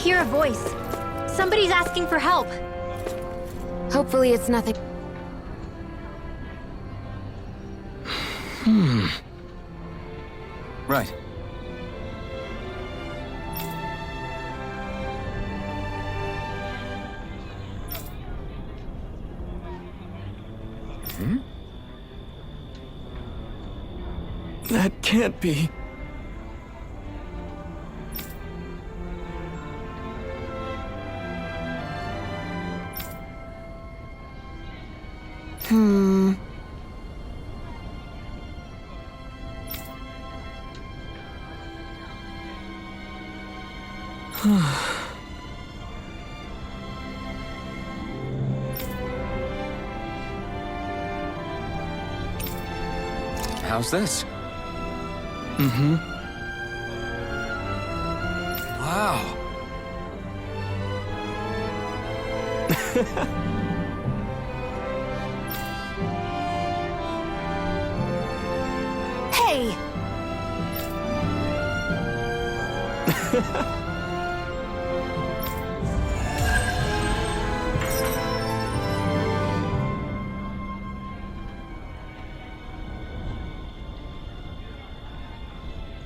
hear a voice. Somebody's asking for help. Hopefully it's nothing. Right. That can't be. How's this? Wow. Hey!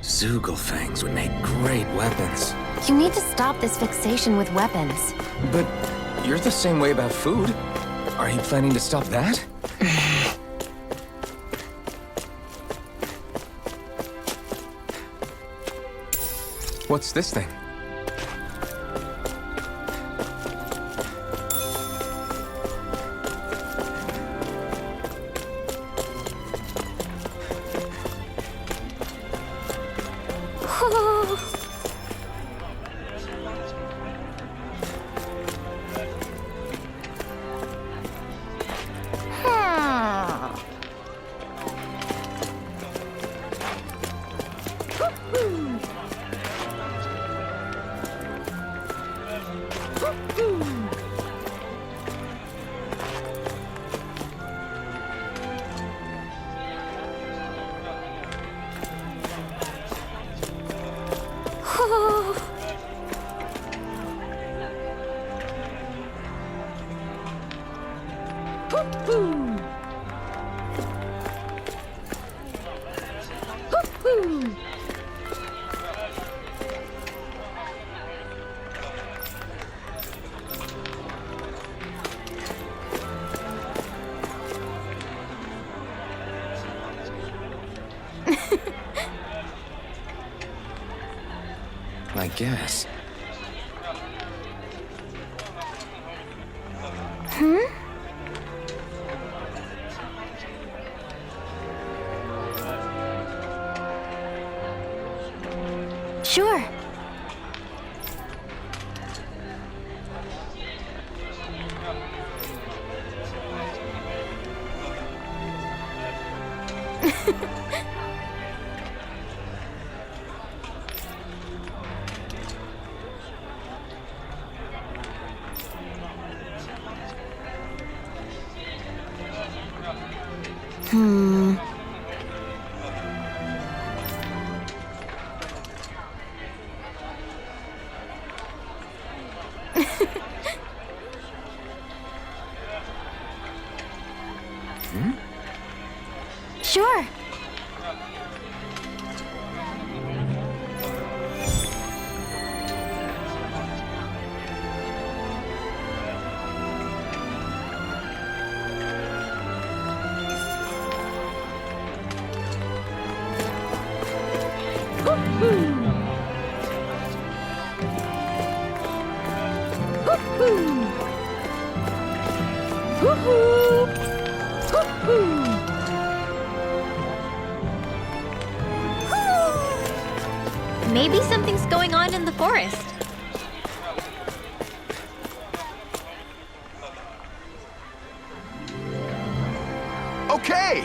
Zugelfangs would make great weapons. You need to stop this fixation with weapons. But you're the same way about food. Are you planning to stop that? What's this thing? I guess. Sure. Sure. Maybe something's going on in the forest. Okay!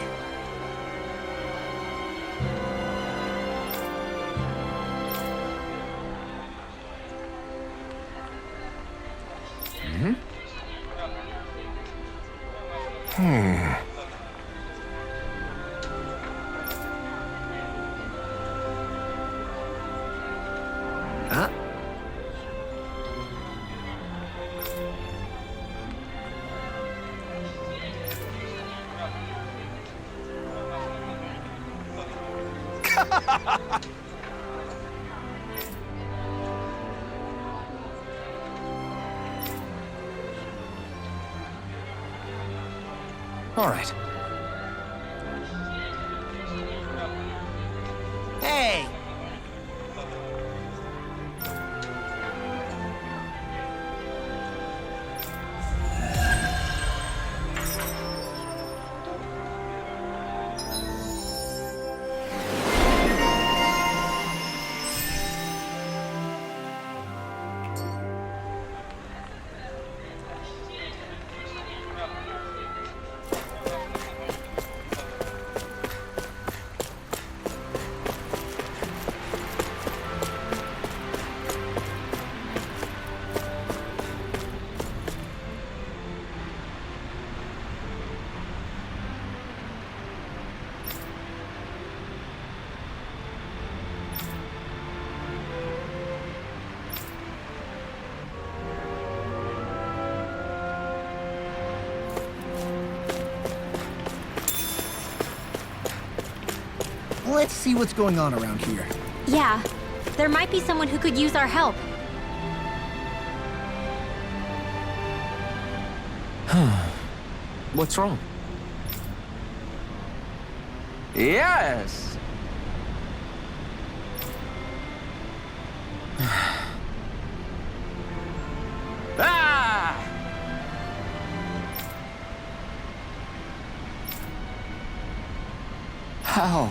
All right. Hey! Let's see what's going on around here. Yeah, there might be someone who could use our help. What's wrong? Yes! Ah! How?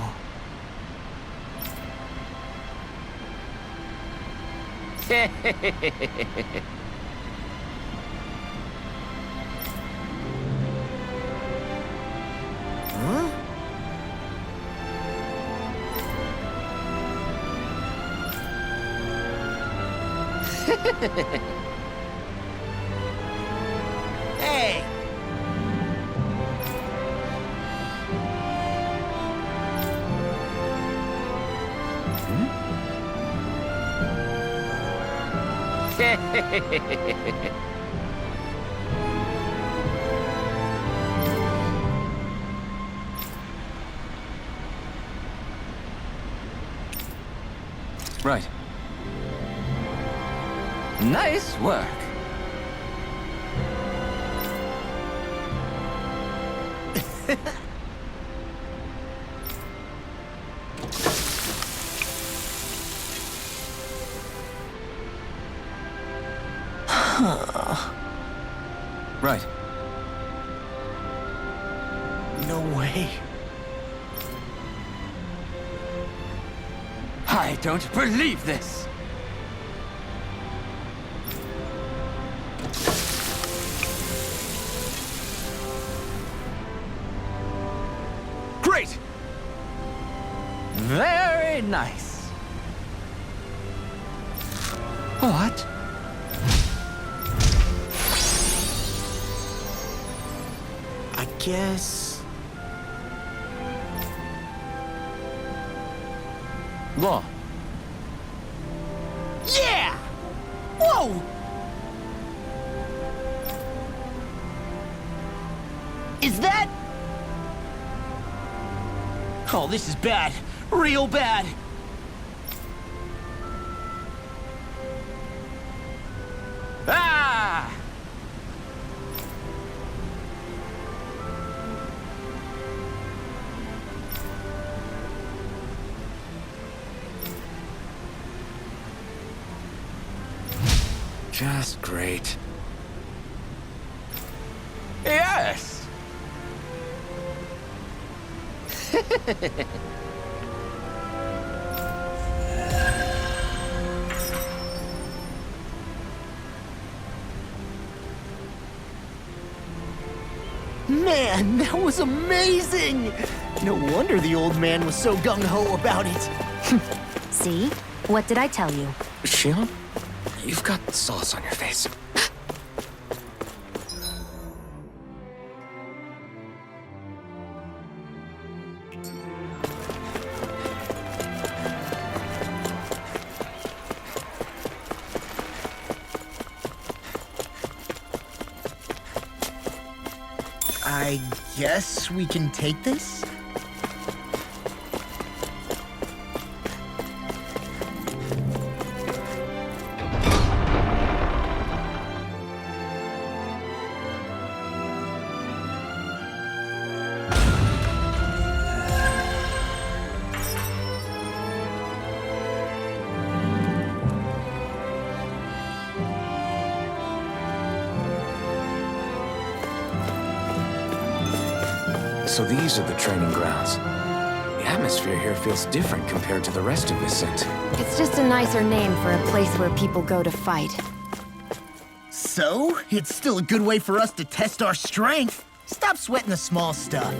Huh? Hey! Right. Nice work. Right. No way. I don't believe this. Great! Very nice. What? I guess... Law. Yeah! Whoa! Is that... Oh, this is bad. Real bad. Ah! Just great. Yes! Man, that was amazing! No wonder the old man was so gung-ho about it. See? What did I tell you? Shionne, you've got sauce on your face. I guess we can take this? So these are the training grounds. The atmosphere here feels different compared to the rest of Vicent. It's just a nicer name for a place where people go to fight. So, it's still a good way for us to test our strength. Stop sweating the small stuff.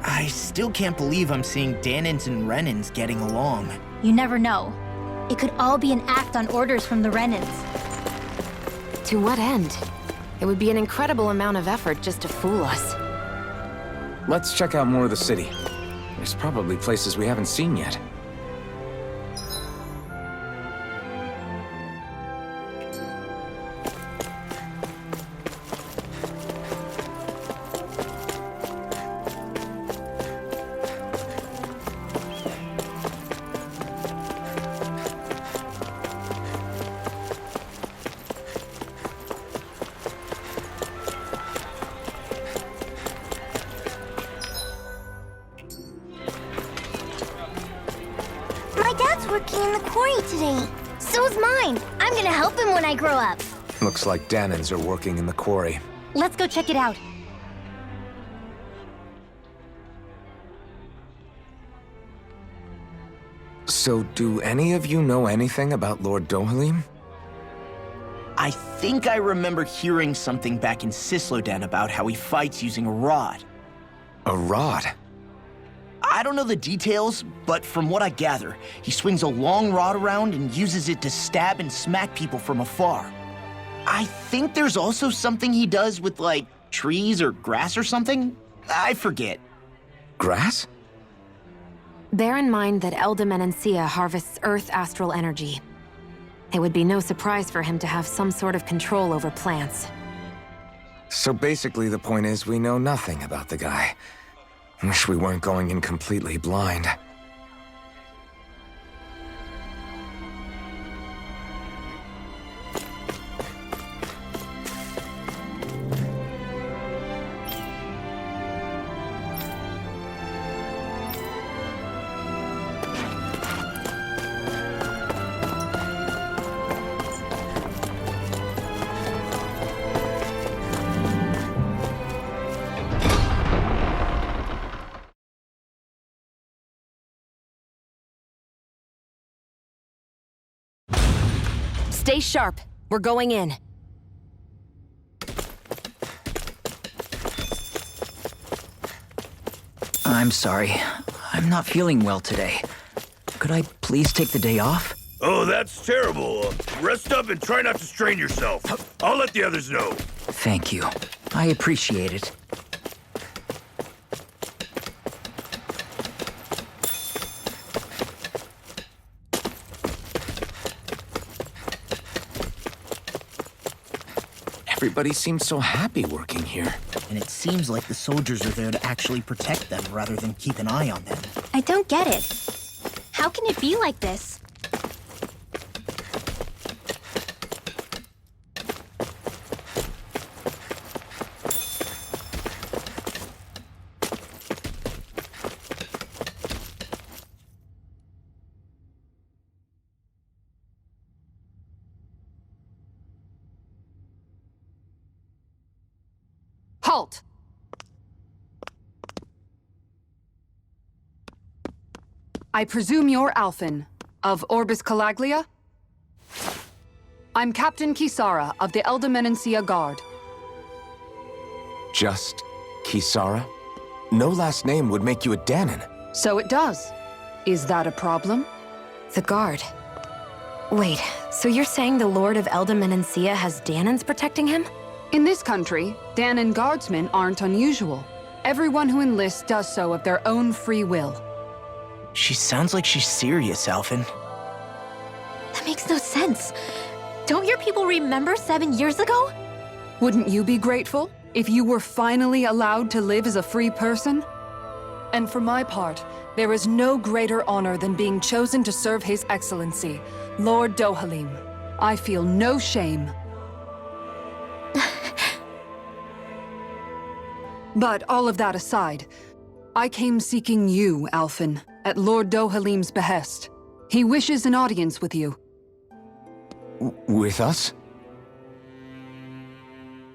I still can't believe I'm seeing Danins and Renins getting along. You never know. It could all be an act on orders from the Renins. To what end? It would be an incredible amount of effort just to fool us. Let's check out more of the city. There's probably places we haven't seen yet. My dad's working in the quarry today. So's mine. I'm gonna help him when I grow up. Looks like Danins are working in the quarry. Let's go check it out. So, do any of you know anything about Lord Dohalim? I think I remember hearing something back in Sislodan about how he fights using a rod. A rod? I don't know the details, but from what I gather, he swings a long rod around and uses it to stab and smack people from afar. I think there's also something he does with, like, trees or grass or something? I forget. Grass? Bear in mind that Eldemenencia harvests Earth astral energy. It would be no surprise for him to have some sort of control over plants. So basically the point is we know nothing about the guy. Wish we weren't going in completely blind. Stay sharp. We're going in. I'm sorry. I'm not feeling well today. Could I please take the day off? Oh, that's terrible. Rest up and try not to strain yourself. I'll let the others know. Thank you. I appreciate it. Everybody seems so happy working here. And it seems like the soldiers are there to actually protect them rather than keep an eye on them. I don't get it. How can it be like this? Halt! I presume you're Alphen, of Orbis Calaglia? I'm Captain Kisara of the Eldemenencia Guard. Just Kisara? No last name would make you a Danin. So it does. Is that a problem? The guard. Wait, so you're saying the Lord of Eldemenencia has Danins protecting him? In this country, Danin guardsmen aren't unusual. Everyone who enlists does so of their own free will. She sounds like she's serious, Alphen. That makes no sense. Don't your people remember 7 years ago? Wouldn't you be grateful if you were finally allowed to live as a free person? And for my part, there is no greater honor than being chosen to serve His Excellency, Lord Dohalim. I feel no shame. But all of that aside, I came seeking you, Alphen, at Lord Dohalim's behest. He wishes an audience with you. With us?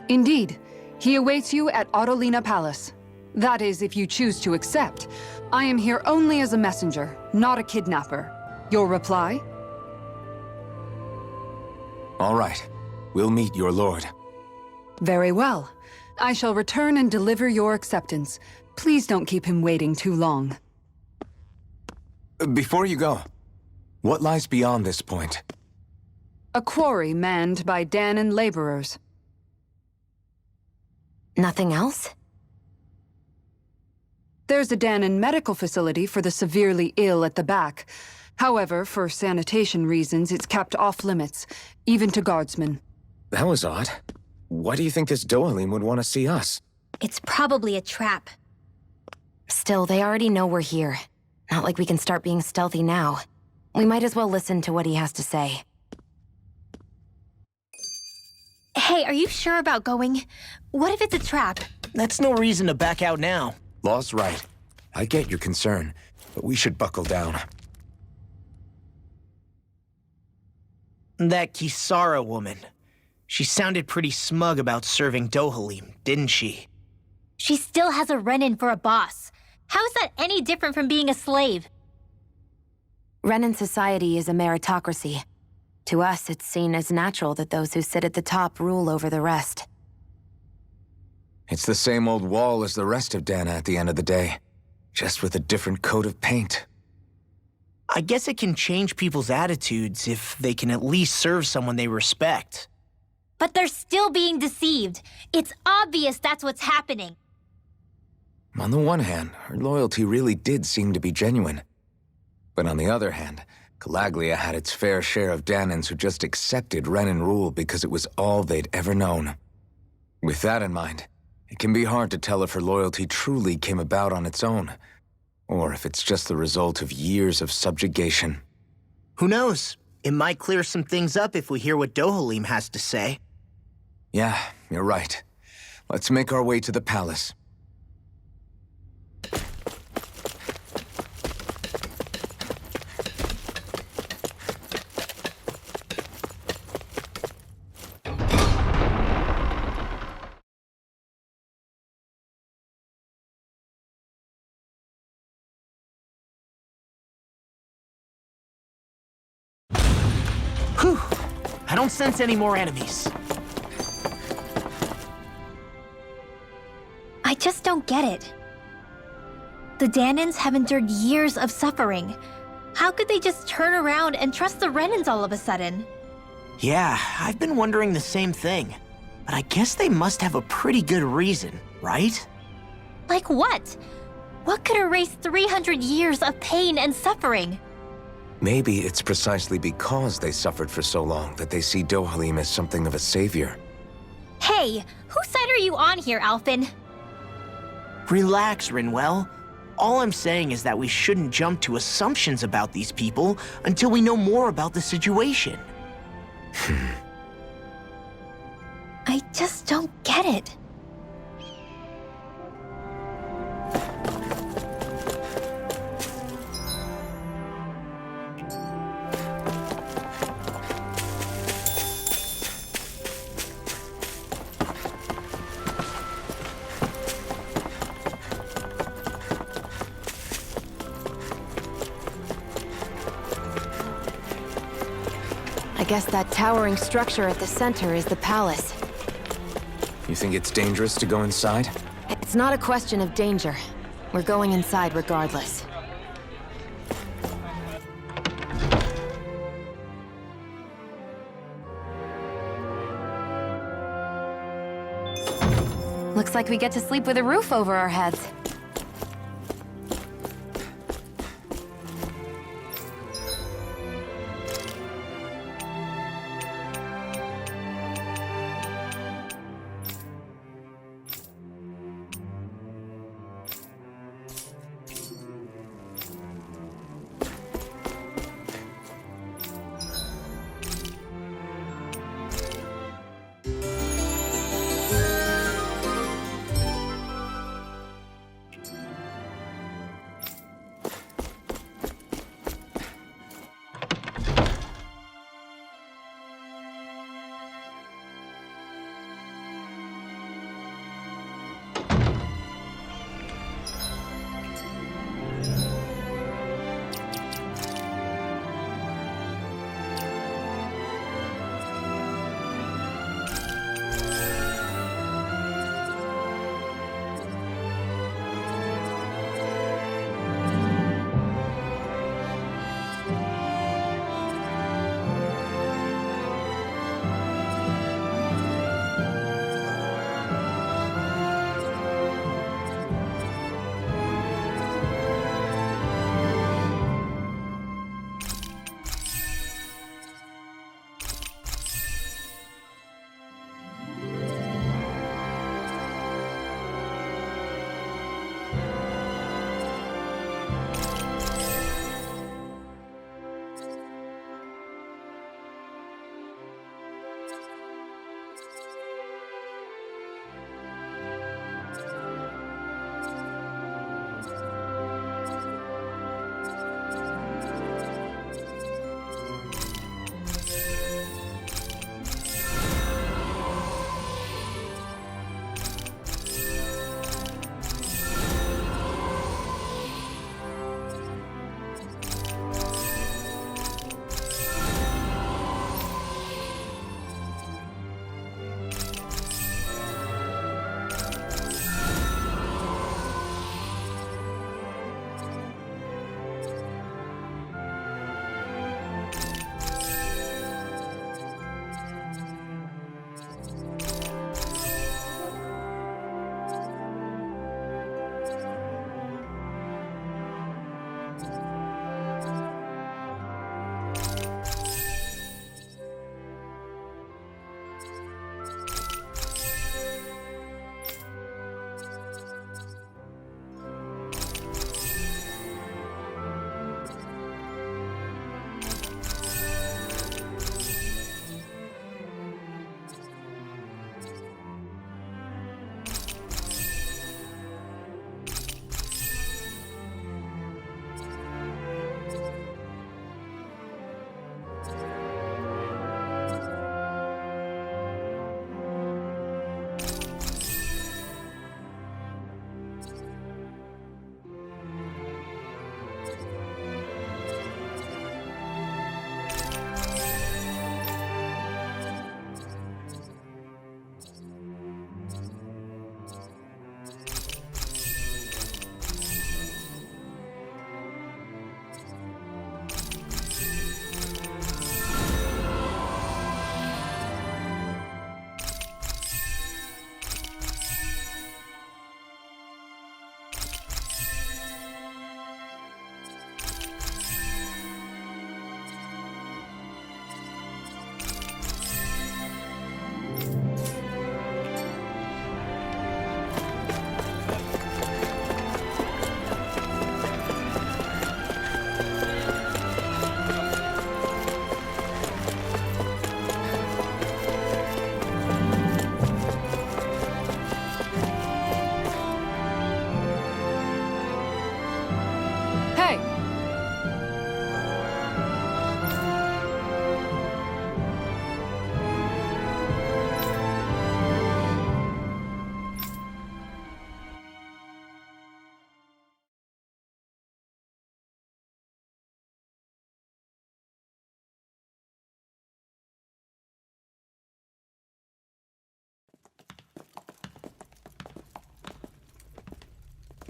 Indeed. He awaits you at Autolina Palace. That is, if you choose to accept. I am here only as a messenger, not a kidnapper. Your reply? All right. We'll meet your lord. Very well. I shall return and deliver your acceptance. Please don't keep him waiting too long. Before you go, what lies beyond this point? A quarry manned by Danan laborers. Nothing else? There's a Danan medical facility for the severely ill at the back. However, for sanitation reasons, it's kept off-limits, even to guardsmen. That was odd. Why do you think this Dohalim would want to see us? It's probably a trap. Still, they already know we're here. Not like we can start being stealthy now. We might as well listen to what he has to say. Hey, are you sure about going? What if it's a trap? That's no reason to back out now. Law's right. I get your concern, but we should buckle down. That Kisara woman. She sounded pretty smug about serving Dohalim, didn't she? She still has a Renin for a boss. How is that any different from being a slave? Renin society is a meritocracy. To us, it's seen as natural that those who sit at the top rule over the rest. It's the same old wall as the rest of Dana at the end of the day, just with a different coat of paint. I guess it can change people's attitudes if they can at least serve someone they respect. But they're still being deceived. It's obvious that's what's happening. On the one hand, her loyalty really did seem to be genuine. But on the other hand, Calaglia had its fair share of Danans who just accepted Renin rule because it was all they'd ever known. With that in mind, it can be hard to tell if her loyalty truly came about on its own, or if it's just the result of years of subjugation. Who knows? It might clear some things up if we hear what Dohalim has to say. Yeah, you're right. Let's make our way to the palace. Whew! I don't sense any more enemies. I just don't get it. The Danans have endured years of suffering. How could they just turn around and trust the Renins all of a sudden? Yeah, I've been wondering the same thing. But I guess they must have a pretty good reason, right? Like what? What could erase 300 years of pain and suffering? Maybe it's precisely because they suffered for so long that they see Dohalim as something of a savior. Hey, whose side are you on here, Alphen? Relax, Rinwell. All I'm saying is that we shouldn't jump to assumptions about these people until we know more about the situation. I just don't get it. I guess that towering structure at the center is the palace. You think it's dangerous to go inside? It's not a question of danger. We're going inside regardless. Looks like we get to sleep with a roof over our heads.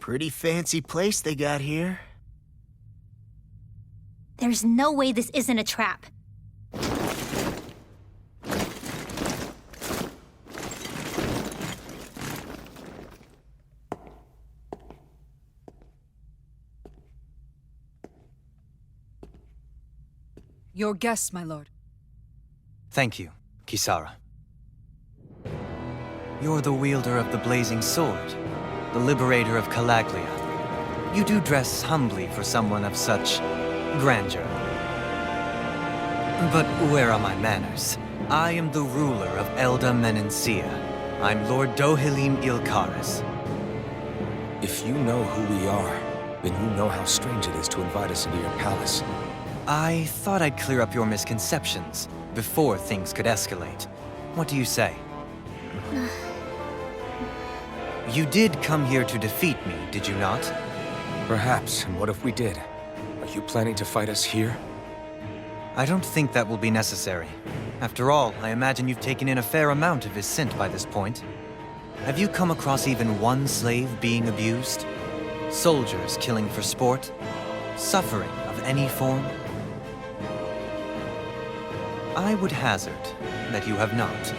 Pretty fancy place they got here. There's no way this isn't a trap. Your guests, my lord. Thank you, Kisara. You're the wielder of the blazing sword, the liberator of Calaglia. You do dress humbly for someone of such grandeur. But where are my manners? I am the ruler of Elda Menencia. I'm Lord Dohalim Ilkaris. If you know who we are, then you know how strange it is to invite us into your palace. I thought I'd clear up your misconceptions before things could escalate. What do you say? You did come here to defeat me, did you not? Perhaps, and what if we did? Are you planning to fight us here? I don't think that will be necessary. After all, I imagine you've taken in a fair amount of his scent by this point. Have you come across even one slave being abused? Soldiers killing for sport? Suffering of any form? I would hazard that you have not.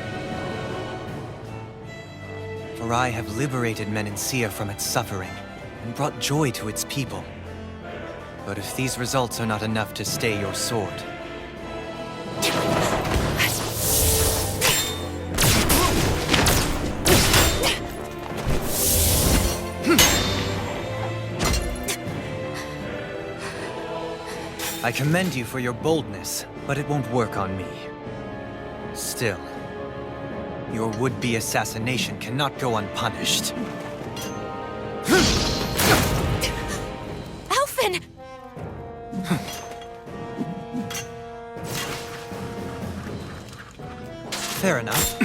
For I have liberated Menencia from its suffering and brought joy to its people. But if these results are not enough to stay your sword... I commend you for your boldness, but it won't work on me. Still, your would-be assassination cannot go unpunished. Alphen! Fair enough.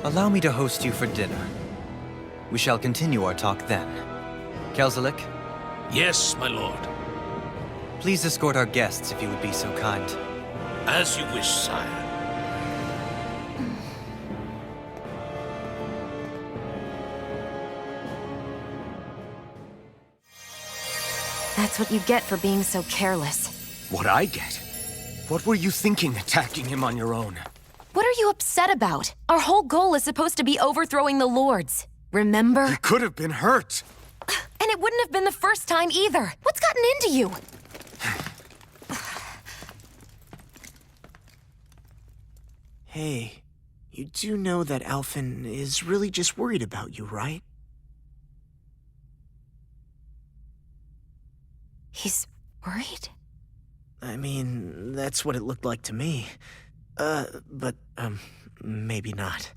Allow me to host you for dinner. We shall continue our talk then. Kelzelik? Yes, my lord. Please escort our guests if you would be so kind. As you wish, sire. That's what you get for being so careless. What I get? What were you thinking attacking him on your own? What are you upset about? Our whole goal is supposed to be overthrowing the Lords. Remember? He could have been hurt. And it wouldn't have been the first time either. What's gotten into you? Hey, you do know that Alphen is really just worried about you, right? He's worried? I mean, that's what it looked like to me. But maybe not.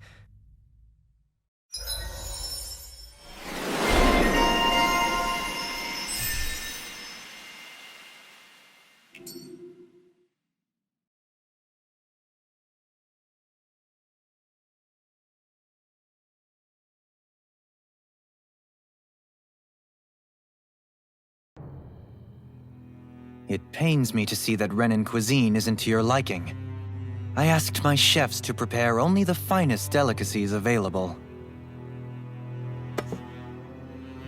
It pains me to see that Renan cuisine isn't to your liking. I asked my chefs to prepare only the finest delicacies available.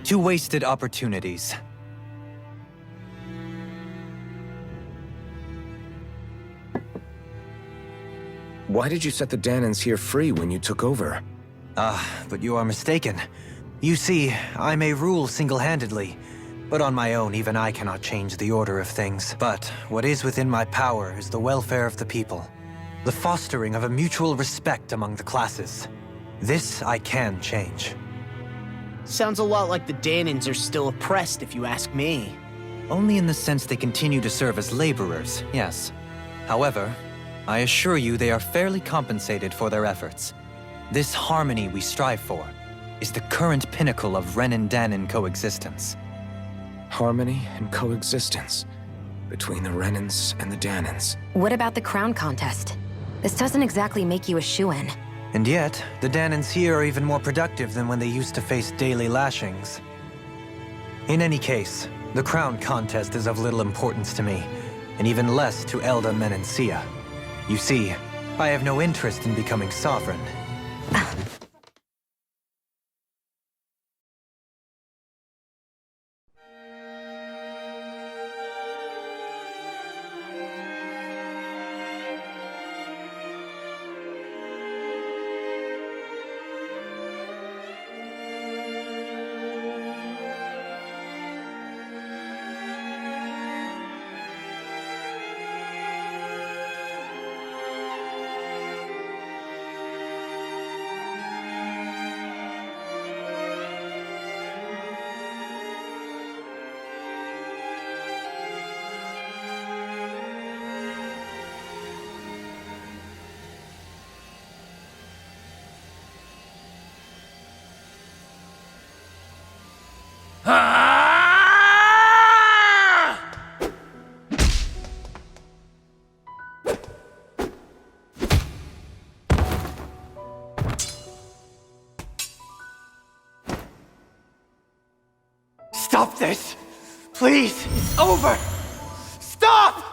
2 wasted opportunities. Why did you set the Danans here free when you took over? But you are mistaken. You see, I may rule single-handedly, but on my own, even I cannot change the order of things. But what is within my power is the welfare of the people, the fostering of a mutual respect among the classes. This I can change. Sounds a lot like the Danans are still oppressed, if you ask me. Only in the sense they continue to serve as laborers, yes. However, I assure you they are fairly compensated for their efforts. This harmony we strive for is the current pinnacle of Renan-Danan coexistence. Harmony and coexistence between the Renans and the Danans. What about the crown contest? This doesn't exactly make you a shoo-in. And yet, the Danans here are even more productive than when they used to face daily lashings. In any case, the crown contest is of little importance to me, and even less to Elda Menencia. You see, I have no interest in becoming sovereign. Stop this! Please! It's over! Stop!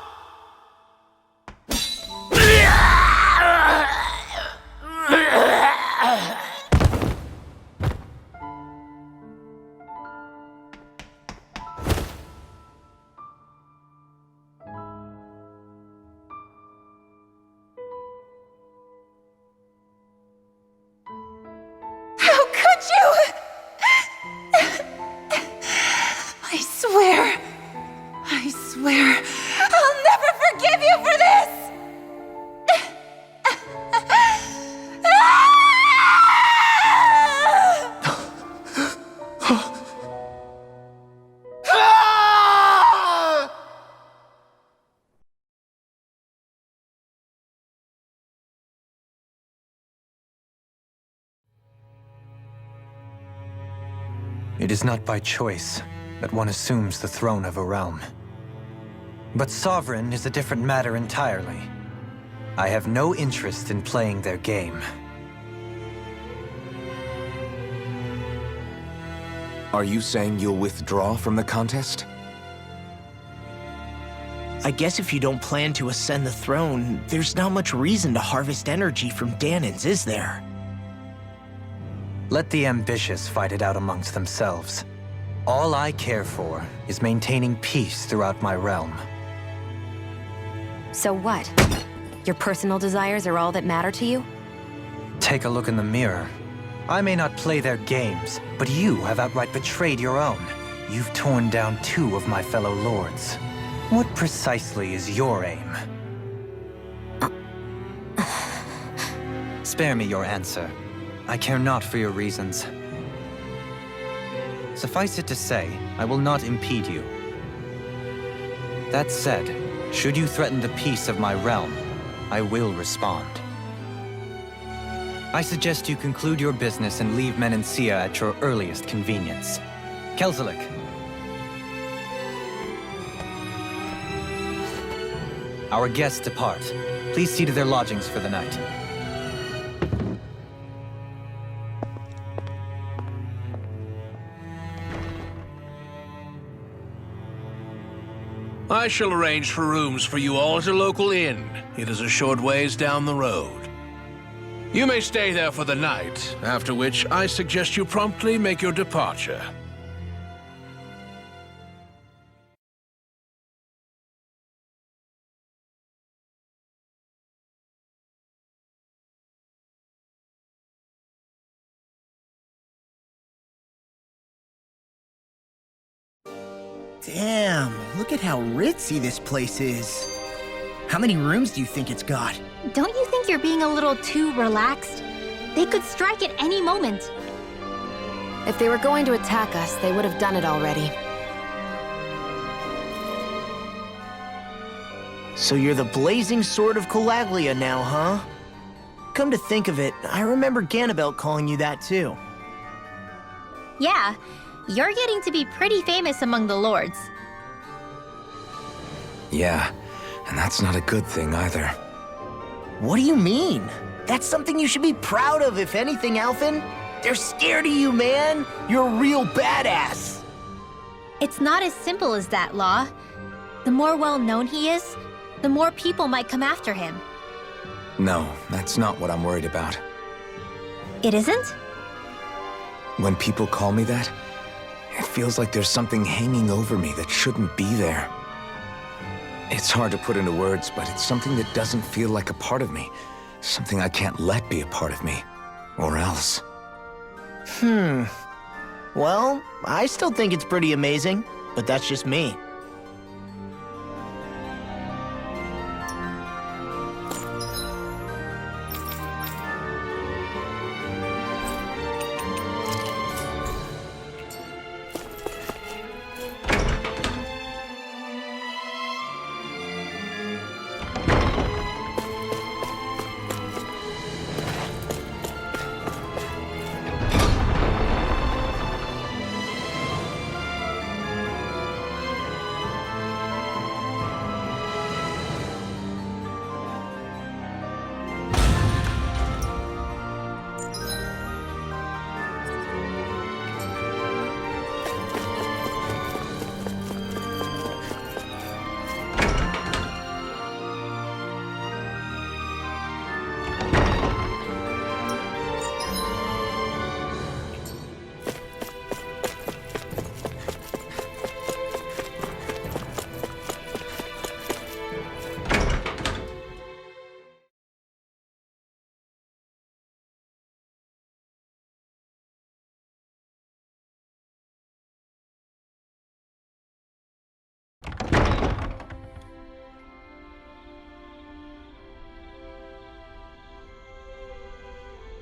How could you? I swear, I'll never forgive you for this! It is not by choice that one assumes the throne of a realm. But sovereign is a different matter entirely. I have no interest in playing their game. Are you saying you'll withdraw from the contest? I guess if you don't plan to ascend the throne, there's not much reason to harvest energy from Danans, is there? Let the ambitious fight it out amongst themselves. All I care for is maintaining peace throughout my realm. So what? Your personal desires are all that matter to you? Take a look in the mirror. I may not play their games, but you have outright betrayed your own. You've torn down 2 of my fellow lords. What precisely is your aim? Spare me your answer. I care not for your reasons. Suffice it to say, I will not impede you. That said, should you threaten the peace of my realm, I will respond. I suggest you conclude your business and leave Menancia at your earliest convenience. Kelzelik. Our guests depart. Please see to their lodgings for the night. I shall arrange for rooms for you all at a local inn. It is a short ways down the road. You may stay there for the night, after which I suggest you promptly make your departure. Damn, look at how ritzy this place is. How many rooms do you think it's got? Don't you think you're being a little too relaxed? They could strike at any moment. If they were going to attack us, they would have done it already. So you're the blazing sword of Colaglia now, huh? Come to think of it, I remember Ganabelt calling you that too. Yeah, you're getting to be pretty famous among the lords. Yeah, and that's not a good thing either. What do you mean? That's something you should be proud of, if anything, Alphen. They're scared of you, man. You're a real badass. It's not as simple as that, Law. The more well-known he is, the more people might come after him. No, that's not what I'm worried about. It isn't? When people call me that, it feels like there's something hanging over me that shouldn't be there. It's hard to put into words, but it's something that doesn't feel like a part of me. Something I can't let be a part of me. Or else. Well, I still think it's pretty amazing, but that's just me.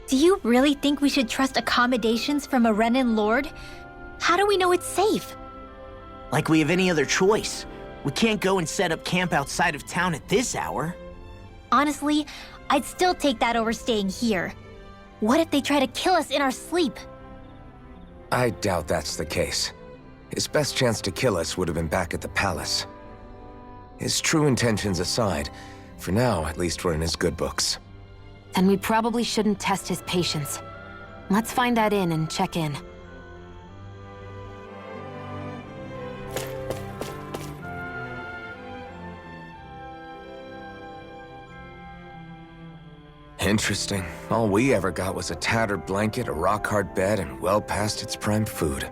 Do you really think we should trust accommodations from a Renin lord? How do we know it's safe? Like we have any other choice. We can't go and set up camp outside of town at this hour. Honestly, I'd still take that over staying here. What if they try to kill us in our sleep? I doubt that's the case. His best chance to kill us would have been back at the palace. His true intentions aside, for now, at least we're in his good books. Then we probably shouldn't test his patience. Let's find that inn and check in. Interesting. All we ever got was a tattered blanket, a rock-hard bed, and well past its prime food.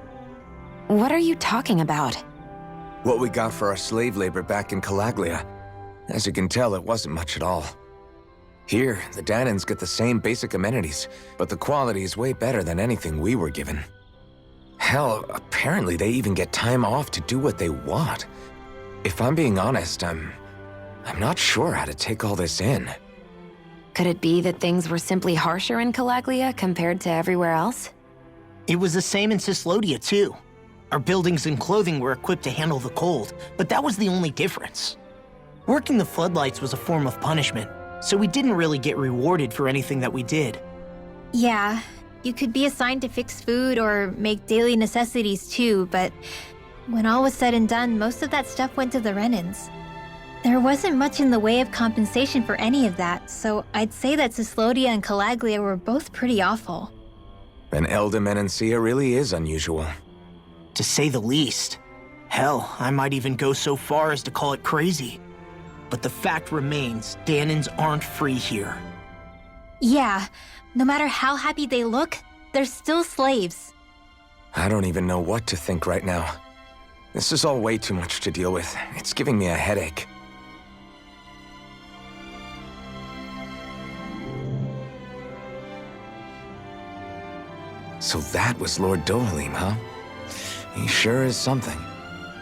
What are you talking about? What we got for our slave labor back in Calaglia. As you can tell, it wasn't much at all. Here, the Danans get the same basic amenities, but the quality is way better than anything we were given. Hell, apparently they even get time off to do what they want. If I'm being honest, I'm not sure how to take all this in. Could it be that things were simply harsher in Calaglia compared to everywhere else? It was the same in Cislodia, too. Our buildings and clothing were equipped to handle the cold, but that was the only difference. Working the floodlights was a form of punishment, so we didn't really get rewarded for anything that we did. Yeah, you could be assigned to fix food or make daily necessities too, but when all was said and done, most of that stuff went to the Renins. There wasn't much in the way of compensation for any of that, so I'd say that Cislodia and Calaglia were both pretty awful. Then Eldemenencia really is unusual. To say the least. Hell, I might even go so far as to call it crazy. But the fact remains, Danans aren't free here. Yeah, no matter how happy they look, they're still slaves. I don't even know what to think right now. This is all way too much to deal with. It's giving me a headache. So that was Lord Dohalim, huh? He sure is something.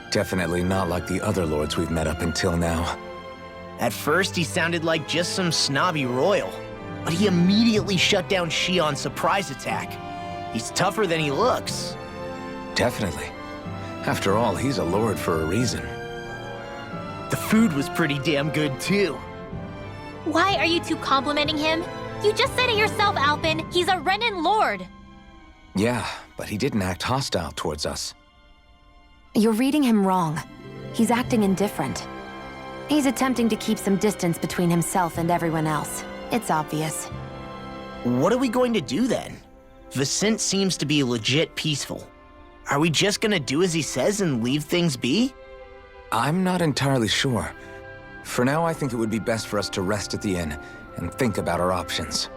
Definitely not like the other lords we've met up until now. At first, he sounded like just some snobby royal, but he immediately shut down Shionne's surprise attack. He's tougher than he looks. Definitely. After all, he's a lord for a reason. The food was pretty damn good, too. Why are you two complimenting him? You just said it yourself, Alphen. He's a Renin lord. Yeah, but he didn't act hostile towards us. You're reading him wrong. He's acting indifferent. He's attempting to keep some distance between himself and everyone else. It's obvious. What are we going to do then? Vicente seems to be legit peaceful. Are we just gonna do as he says and leave things be? I'm not entirely sure. For now, I think it would be best for us to rest at the inn and think about our options.